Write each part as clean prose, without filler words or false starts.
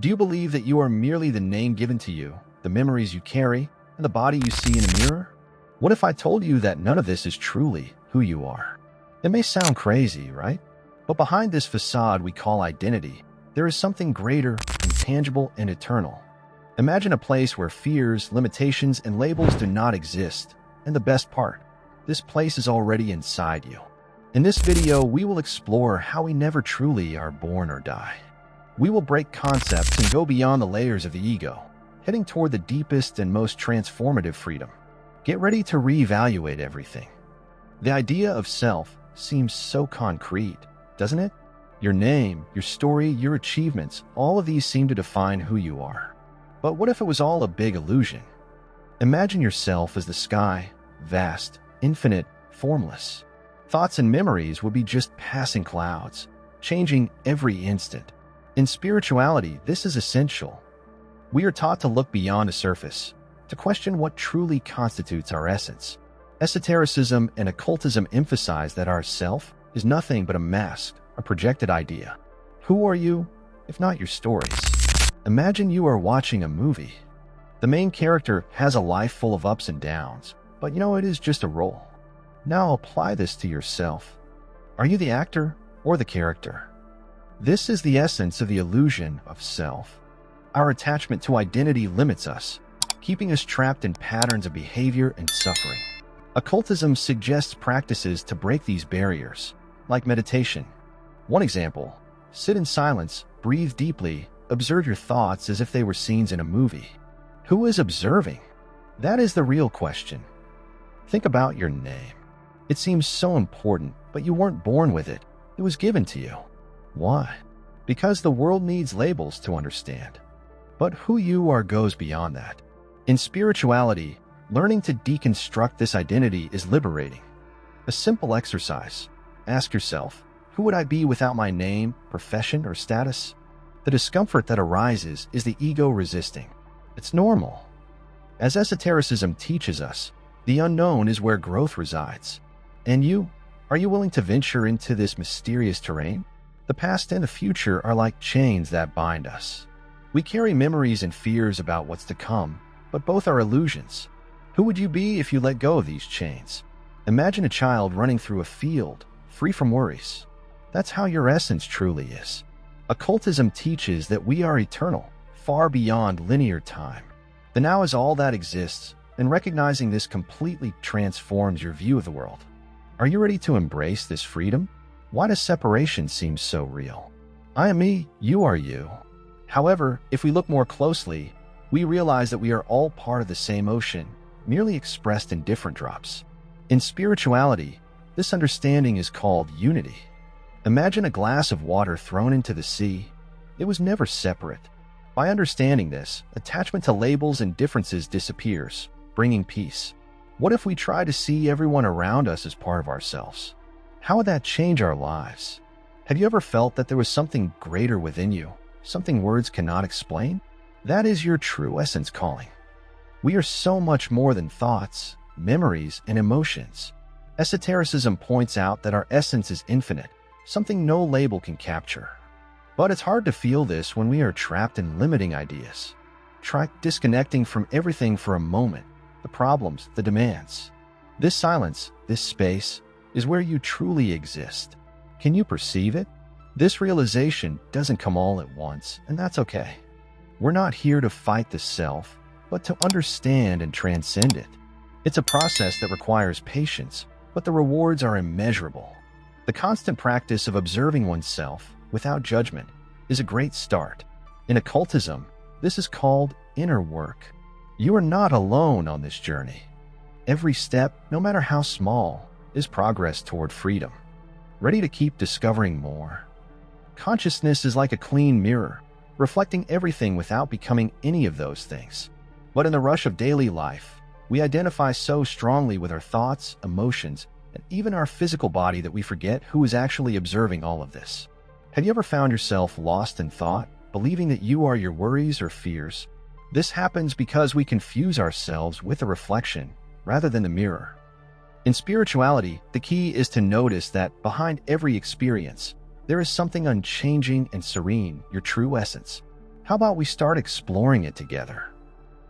Do you believe that you are merely the name given to you, the memories you carry, and the body you see in a mirror? What if I told you that none of this is truly who you are? It may sound crazy, right? But behind this facade we call identity, there is something greater, intangible, and eternal. Imagine a place where fears, limitations, and labels do not exist. And the best part, this place is already inside you. In this video, we will explore how we never truly are born or die. We will break concepts and go beyond the layers of the ego, heading toward the deepest and most transformative freedom. Get ready to reevaluate everything. The idea of self seems so concrete, doesn't it? Your name, your story, your achievements, all of these seem to define who you are. But what if it was all a big illusion? Imagine yourself as the sky, vast, infinite, formless. Thoughts and memories would be just passing clouds, changing every instant. In spirituality, this is essential. We are taught to look beyond the surface, to question what truly constitutes our essence. Esotericism and occultism emphasize that our self is nothing but a mask, a projected idea. Who are you, if not your stories? Imagine you are watching a movie. The main character has a life full of ups and downs, but it is just a role. Now apply this to yourself. Are you the actor or the character? This is the essence of the illusion of self. Our attachment to identity limits us, keeping us trapped in patterns of behavior and suffering. Occultism suggests practices to break these barriers, like meditation. One example: sit in silence, breathe deeply, observe your thoughts as if they were scenes in a movie. Who is observing? That is the real question. Think about your name. It seems so important, but you weren't born with it. It was given to you. Why? Because the world needs labels to understand. But who you are goes beyond that. In spirituality, learning to deconstruct this identity is liberating. A simple exercise. Ask yourself, who would I be without my name, profession, or status? The discomfort that arises is the ego resisting. It's normal. As esotericism teaches us, the unknown is where growth resides. And you? Are you willing to venture into this mysterious terrain? The past and the future are like chains that bind us. We carry memories and fears about what's to come, but both are illusions. Who would you be if you let go of these chains? Imagine a child running through a field, free from worries. That's how your essence truly is. Occultism teaches that we are eternal, far beyond linear time. The now is all that exists, and recognizing this completely transforms your view of the world. Are you ready to embrace this freedom? Why does separation seem so real? I am me, you are you. However, if we look more closely, we realize that we are all part of the same ocean, merely expressed in different drops. In spirituality, this understanding is called unity. Imagine a glass of water thrown into the sea. It was never separate. By understanding this, attachment to labels and differences disappears, bringing peace. What if we try to see everyone around us as part of ourselves? How would that change our lives? Have you ever felt that there was something greater within you, something words cannot explain? That is your true essence calling. We are so much more than thoughts, memories, and emotions. Esotericism points out that our essence is infinite, something no label can capture. But it's hard to feel this when we are trapped in limiting ideas. Try disconnecting from everything for a moment, the problems, the demands. This silence, this space, is where you truly exist. Can you perceive it? This realization doesn't come all at once, and that's okay. We're not here to fight the self, but to understand and transcend it. It's a process that requires patience, but the rewards are immeasurable. The constant practice of observing oneself, without judgment, is a great start. In occultism, this is called inner work. You are not alone on this journey. Every step, no matter how small, is progress toward freedom. Ready to keep discovering more? Consciousness is like a clean mirror, reflecting everything without becoming any of those things. But in the rush of daily life, we identify so strongly with our thoughts, emotions, and even our physical body that we forget who is actually observing all of this. Have you ever found yourself lost in thought, believing that you are your worries or fears? This happens because we confuse ourselves with a reflection rather than the mirror. In spirituality, the key is to notice that behind every experience, there is something unchanging and serene, your true essence. How about we start exploring it together?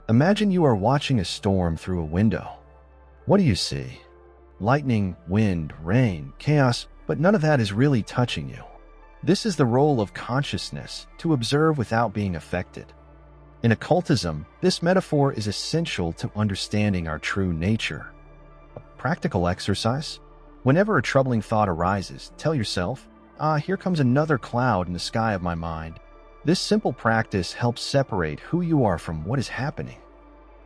Imagine you are watching a storm through a window. What do you see? Lightning, wind, rain, chaos, but none of that is really touching you. This is the role of consciousness, to observe without being affected. In occultism, this metaphor is essential to understanding our true nature. A practical exercise? Whenever a troubling thought arises, tell yourself, here comes another cloud in the sky of my mind. This simple practice helps separate who you are from what is happening.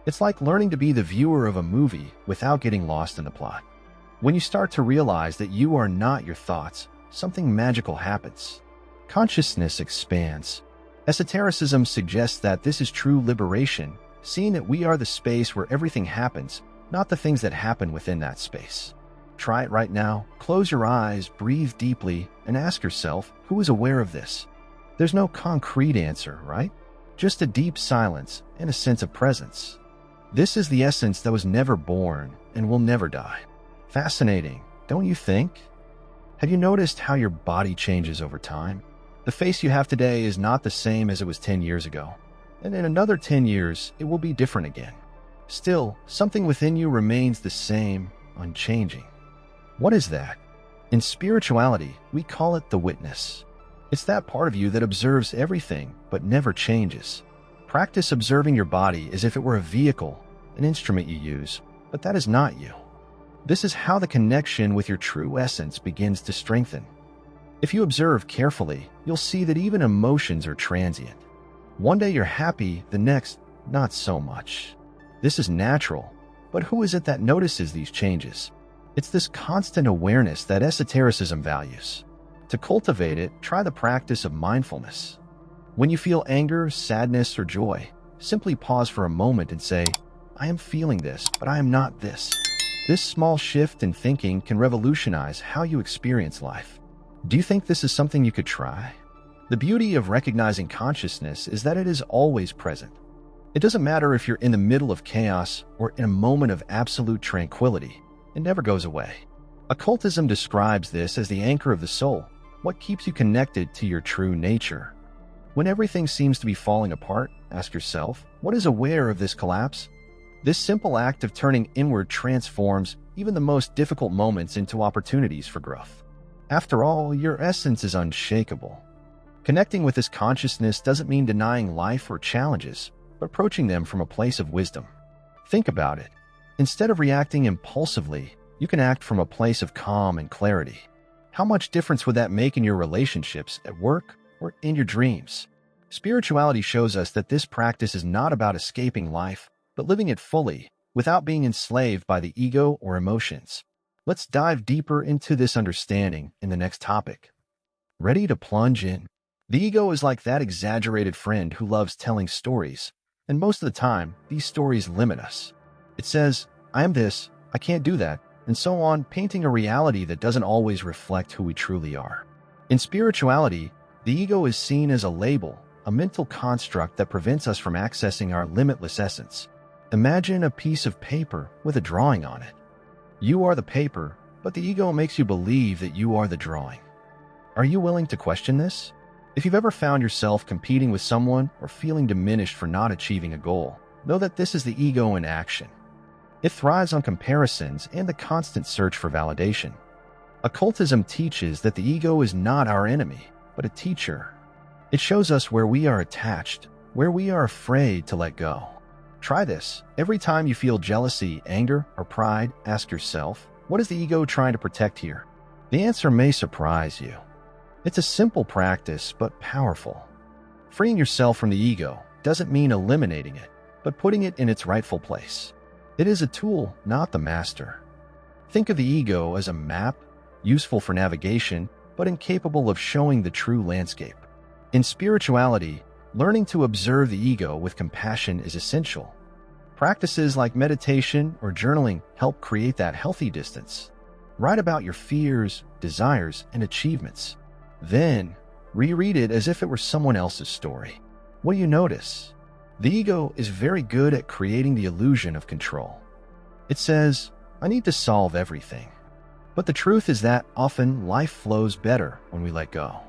It's like learning to be the viewer of a movie without getting lost in the plot. When you start to realize that you are not your thoughts, something magical happens. Consciousness expands. Esotericism suggests that this is true liberation, seeing that we are the space where everything happens, not the things that happen within that space. Try it right now. Close your eyes, breathe deeply, and ask yourself, who is aware of this? There's no concrete answer, right? Just a deep silence and a sense of presence. This is the essence that was never born and will never die. Fascinating, don't you think? Have you noticed how your body changes over time? The face you have today is not the same as it was 10 years ago, and in another 10 years, it will be different again. Still, something within you remains the same, unchanging. What is that? In spirituality, we call it the witness. It's that part of you that observes everything but never changes. Practice observing your body as if it were a vehicle, an instrument you use, but that is not you. This is how the connection with your true essence begins to strengthen. If you observe carefully, you'll see that even emotions are transient. One day you're happy, the next, not so much. This is natural, but who is it that notices these changes? It's this constant awareness that esotericism values. To cultivate it, try the practice of mindfulness. When you feel anger, sadness, or joy, simply pause for a moment and say, I am feeling this, but I am not this. This small shift in thinking can revolutionize how you experience life. Do you think this is something you could try? The beauty of recognizing consciousness is that it is always present. It doesn't matter if you're in the middle of chaos or in a moment of absolute tranquility. It never goes away. Occultism describes this as the anchor of the soul, what keeps you connected to your true nature. When everything seems to be falling apart, ask yourself, what is aware of this collapse? This simple act of turning inward transforms even the most difficult moments into opportunities for growth. After all, your essence is unshakable. Connecting with this consciousness doesn't mean denying life or challenges, but approaching them from a place of wisdom. Think about it. Instead of reacting impulsively, you can act from a place of calm and clarity. How much difference would that make in your relationships, at work, or in your dreams? Spirituality shows us that this practice is not about escaping life, but living it fully, without being enslaved by the ego or emotions. Let's dive deeper into this understanding in the next topic. Ready to plunge in? The ego is like that exaggerated friend who loves telling stories, and most of the time, these stories limit us. It says, I am this, I can't do that, and so on, painting a reality that doesn't always reflect who we truly are. In spirituality, the ego is seen as a label, a mental construct that prevents us from accessing our limitless essence. Imagine a piece of paper with a drawing on it. You are the paper, but the ego makes you believe that you are the drawing. Are you willing to question this? If you've ever found yourself competing with someone or feeling diminished for not achieving a goal, know that this is the ego in action. It thrives on comparisons and the constant search for validation. Occultism teaches that the ego is not our enemy, but a teacher. It shows us where we are attached, where we are afraid to let go. Try this. Every time you feel jealousy, anger, or pride, ask yourself, what is the ego trying to protect here? The answer may surprise you. It's a simple practice, but powerful. Freeing yourself from the ego doesn't mean eliminating it, but putting it in its rightful place. It is a tool, not the master. Think of the ego as a map, useful for navigation, but incapable of showing the true landscape. In spirituality, learning to observe the ego with compassion is essential. Practices like meditation or journaling help create that healthy distance. Write about your fears, desires, and achievements. Then, reread it as if it were someone else's story. What do you notice? The ego is very good at creating the illusion of control. It says, I need to solve everything. But the truth is that often life flows better when we let go.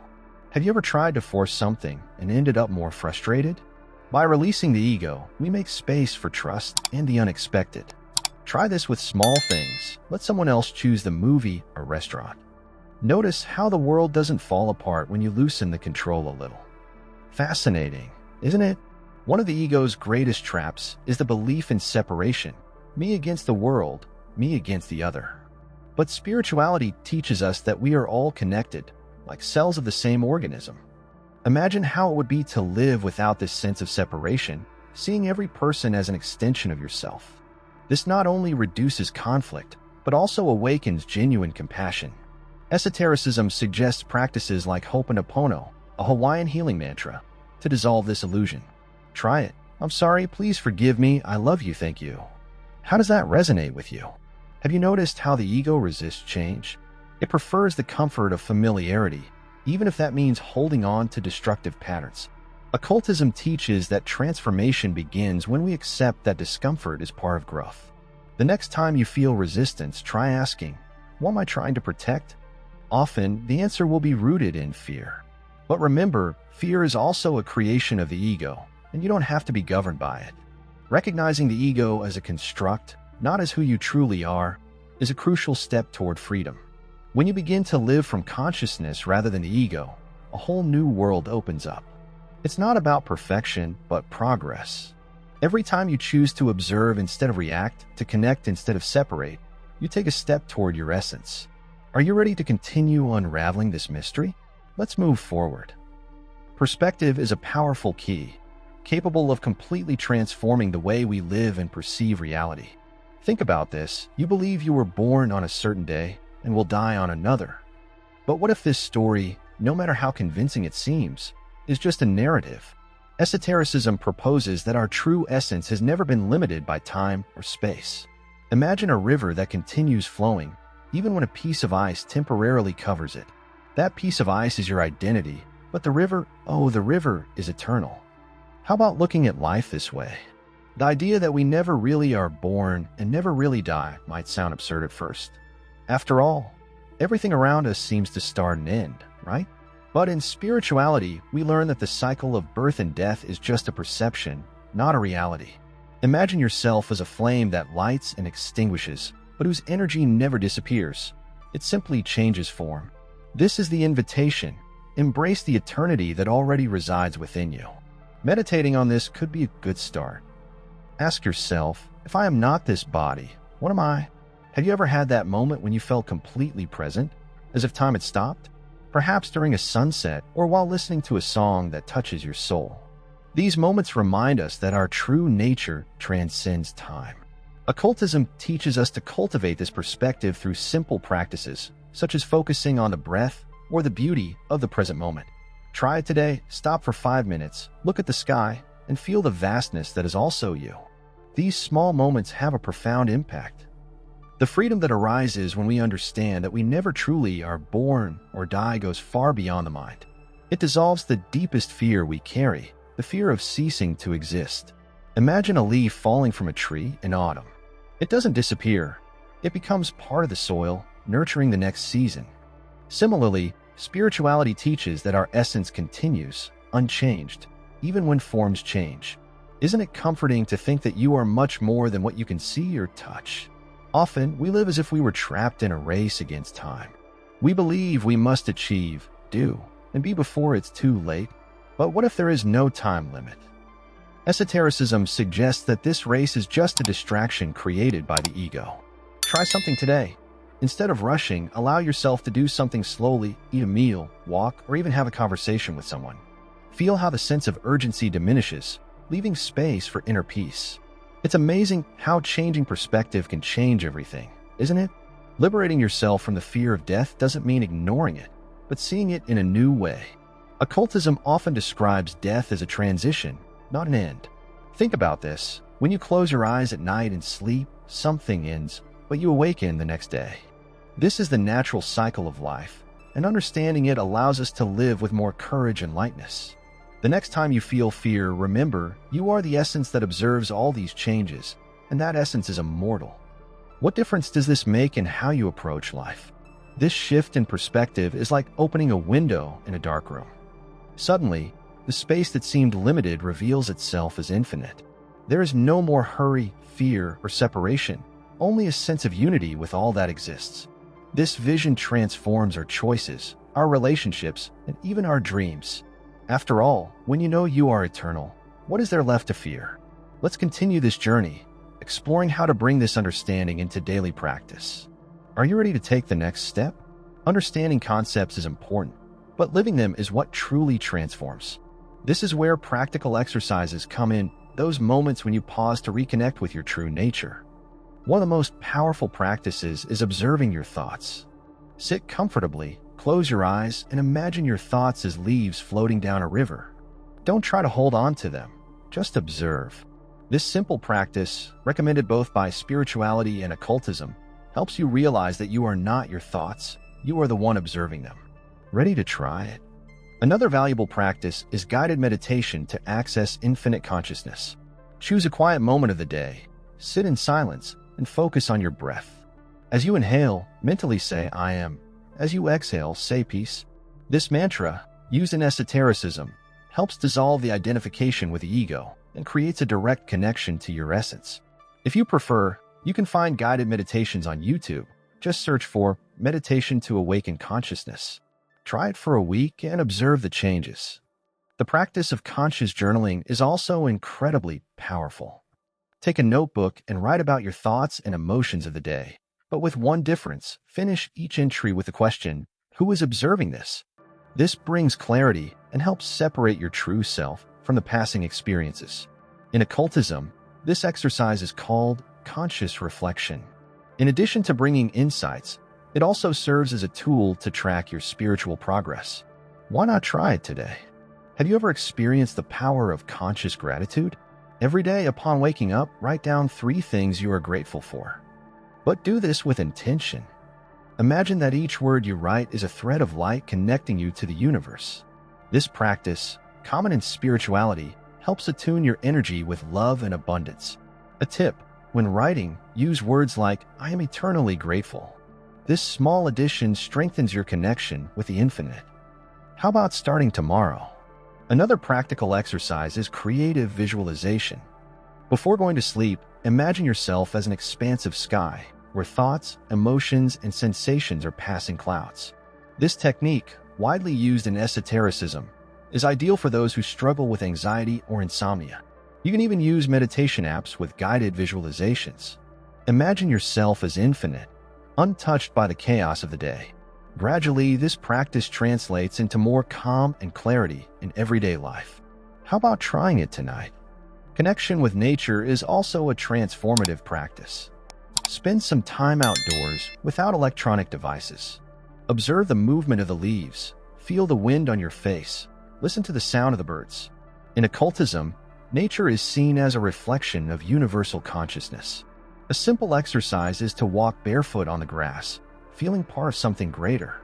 Have you ever tried to force something and ended up more frustrated? By releasing the ego, we make space for trust and the unexpected. Try this with small things. Let someone else choose the movie or restaurant. Notice how the world doesn't fall apart when you loosen the control a little. Fascinating, isn't it? One of the ego's greatest traps is the belief in separation. Me against the world, me against the other. But spirituality teaches us that we are all connected, like cells of the same organism. Imagine how it would be to live without this sense of separation, seeing every person as an extension of yourself. This not only reduces conflict, but also awakens genuine compassion. Esotericism suggests practices like Ho'oponopono, a Hawaiian healing mantra, to dissolve this illusion. Try it. I'm sorry, please forgive me, I love you, thank you. How does that resonate with you? Have you noticed how the ego resists change? It prefers the comfort of familiarity, even if that means holding on to destructive patterns. Occultism teaches that transformation begins when we accept that discomfort is part of growth. The next time you feel resistance, try asking, what am I trying to protect? Often, the answer will be rooted in fear. But remember, fear is also a creation of the ego, and you don't have to be governed by it. Recognizing the ego as a construct, not as who you truly are, is a crucial step toward freedom. When you begin to live from consciousness rather than the ego, a whole new world opens up. It's not about perfection, but progress. Every time you choose to observe instead of react, to connect instead of separate, you take a step toward your essence. Are you ready to continue unraveling this mystery? Let's move forward. Perspective is a powerful key, capable of completely transforming the way we live and perceive reality. Think about this. You believe you were born on a certain day and will die on another. But what if this story, no matter how convincing it seems, is just a narrative? Esotericism proposes that our true essence has never been limited by time or space. Imagine a river that continues flowing, even when a piece of ice temporarily covers it. That piece of ice is your identity, but the river is eternal. How about looking at life this way? The idea that we never really are born and never really die might sound absurd at first. After all, everything around us seems to start and end, right? But in spirituality, we learn that the cycle of birth and death is just a perception, not a reality. Imagine yourself as a flame that lights and extinguishes, but whose energy never disappears. It simply changes form. This is the invitation. Embrace the eternity that already resides within you. Meditating on this could be a good start. Ask yourself, if I am not this body, what am I? Have you ever had that moment when you felt completely present, as if time had stopped? Perhaps during a sunset or while listening to a song that touches your soul. These moments remind us that our true nature transcends time. Occultism teaches us to cultivate this perspective through simple practices, such as focusing on the breath or the beauty of the present moment. Try it today, stop for 5 minutes, look at the sky, and feel the vastness that is also you. These small moments have a profound impact. The freedom that arises when we understand that we never truly are born or die goes far beyond the mind. It dissolves the deepest fear we carry, the fear of ceasing to exist. Imagine a leaf falling from a tree in autumn. It doesn't disappear. It becomes part of the soil, nurturing the next season. Similarly, spirituality teaches that our essence continues, unchanged, even when forms change. Isn't it comforting to think that you are much more than what you can see or touch? Often, we live as if we were trapped in a race against time. We believe we must achieve, do, and be before it's too late. But what if there is no time limit? Esotericism suggests that this race is just a distraction created by the ego. Try something today. Instead of rushing, allow yourself to do something slowly, eat a meal, walk, or even have a conversation with someone. Feel how the sense of urgency diminishes, leaving space for inner peace. It's amazing how changing perspective can change everything, isn't it? Liberating yourself from the fear of death doesn't mean ignoring it, but seeing it in a new way. Occultism often describes death as a transition, not an end. Think about this. When you close your eyes at night and sleep, something ends, but you awaken the next day. This is the natural cycle of life, and understanding it allows us to live with more courage and lightness. The next time you feel fear, remember, you are the essence that observes all these changes, and that essence is immortal. What difference does this make in how you approach life? This shift in perspective is like opening a window in a dark room. Suddenly, the space that seemed limited reveals itself as infinite. There is no more hurry, fear, or separation, only a sense of unity with all that exists. This vision transforms our choices, our relationships, and even our dreams. After all, when you know you are eternal, what is there left to fear? Let's continue this journey, exploring how to bring this understanding into daily practice. Are you ready to take the next step? Understanding concepts is important, but living them is what truly transforms. This is where practical exercises come in, those moments when you pause to reconnect with your true nature. One of the most powerful practices is observing your thoughts. Sit comfortably, close your eyes, and imagine your thoughts as leaves floating down a river. Don't try to hold on to them, just observe. This simple practice, recommended both by spirituality and occultism, helps you realize that you are not your thoughts, you are the one observing them. Ready to try it? Another valuable practice is guided meditation to access infinite consciousness. Choose a quiet moment of the day, sit in silence, and focus on your breath. As you inhale, mentally say, "I am." As you exhale, say peace. This mantra, used in esotericism, helps dissolve the identification with the ego and creates a direct connection to your essence. If you prefer, you can find guided meditations on YouTube. Just search for Meditation to Awaken Consciousness. Try it for a week and observe the changes. The practice of conscious journaling is also incredibly powerful. Take a notebook and write about your thoughts and emotions of the day. But with one difference, finish each entry with the question, who is observing this? This brings clarity and helps separate your true self from the passing experiences. In occultism, this exercise is called conscious reflection. In addition to bringing insights, it also serves as a tool to track your spiritual progress. Why not try it today? Have you ever experienced the power of conscious gratitude? Every day upon waking up, write down 3 things you are grateful for. But do this with intention. Imagine that each word you write is a thread of light connecting you to the universe. This practice, common in spirituality, helps attune your energy with love and abundance. A tip: when writing, use words like, "I am eternally grateful." This small addition strengthens your connection with the infinite. How about starting tomorrow? Another practical exercise is creative visualization. Before going to sleep, imagine yourself as an expansive sky, where thoughts, emotions, and sensations are passing clouds. This technique, widely used in esotericism, is ideal for those who struggle with anxiety or insomnia. You can even use meditation apps with guided visualizations. Imagine yourself as infinite, untouched by the chaos of the day. Gradually, this practice translates into more calm and clarity in everyday life. How about trying it tonight? Connection with nature is also a transformative practice. Spend some time outdoors without electronic devices. Observe the movement of the leaves, feel the wind on your face, listen to the sound of the birds. In occultism, nature is seen as a reflection of universal consciousness. A simple exercise is to walk barefoot on the grass, feeling part of something greater.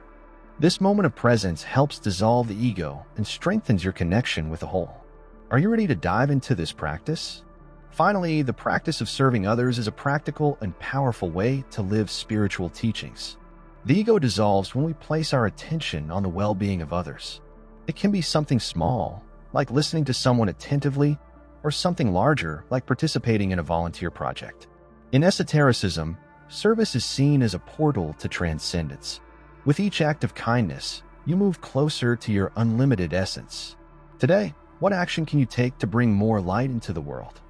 This moment of presence helps dissolve the ego and strengthens your connection with the whole. Are you ready to dive into this practice? Finally, the practice of serving others is a practical and powerful way to live spiritual teachings. The ego dissolves when we place our attention on the well-being of others. It can be something small, like listening to someone attentively, or something larger, like participating in a volunteer project. In esotericism, service is seen as a portal to transcendence. With each act of kindness, you move closer to your unlimited essence. Today, what action can you take to bring more light into the world?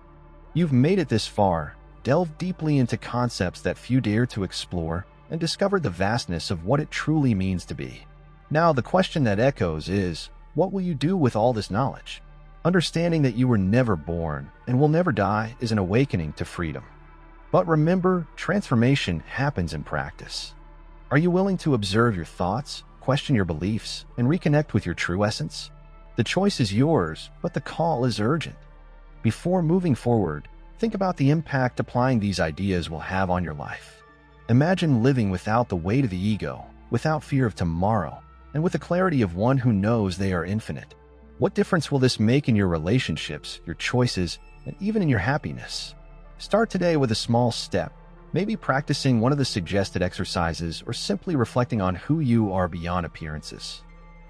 You've made it this far. Delve deeply into concepts that few dare to explore and discover the vastness of what it truly means to be. Now, the question that echoes is, what will you do with all this knowledge? Understanding that you were never born and will never die is an awakening to freedom. But remember, transformation happens in practice. Are you willing to observe your thoughts, question your beliefs, and reconnect with your true essence? The choice is yours, but the call is urgent. Before moving forward, think about the impact applying these ideas will have on your life. Imagine living without the weight of the ego, without fear of tomorrow, and with the clarity of one who knows they are infinite. What difference will this make in your relationships, your choices, and even in your happiness? Start today with a small step, maybe practicing one of the suggested exercises or simply reflecting on who you are beyond appearances.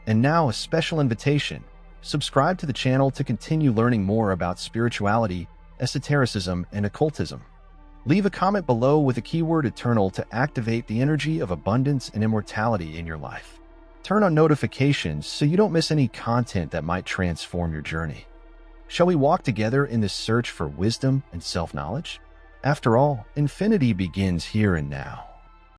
And now a special invitation. Subscribe to the channel to continue learning more about spirituality, esotericism, and occultism. Leave a comment below with the keyword eternal to activate the energy of abundance and immortality in your life. Turn on notifications so you don't miss any content that might transform your journey. Shall we walk together in this search for wisdom and self-knowledge? After all, infinity begins here and now.